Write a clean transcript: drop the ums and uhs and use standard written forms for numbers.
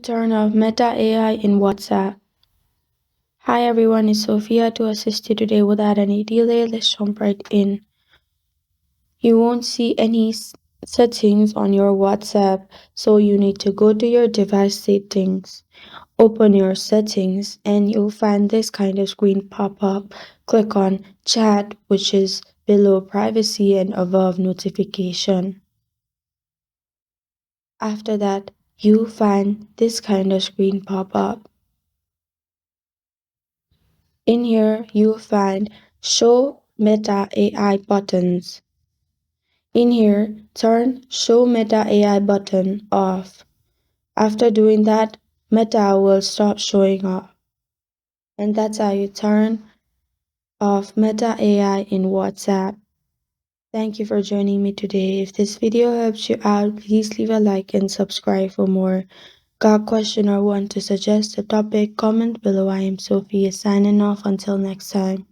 Turn off Meta AI in WhatsApp. Hi everyone, it's Sophia to assist you today without any delay. Let's jump right in. You won't see any settings on your WhatsApp, so you need to go to your device settings. Open your settings and you'll find this kind of screen pop up. Click on Chat, which is below Privacy and above Notification. After that, you'll find this kind of screen pop up. In here, you'll find Show Meta AI buttons. In here, turn Show Meta AI button off. After doing that, Meta will stop showing up. And that's how you turn off Meta AI in WhatsApp. Thank you for joining me today. If this video helps you out, please leave a like and subscribe for more. Got a question or want to suggest a topic? Comment below. I am Sophia signing off until next time.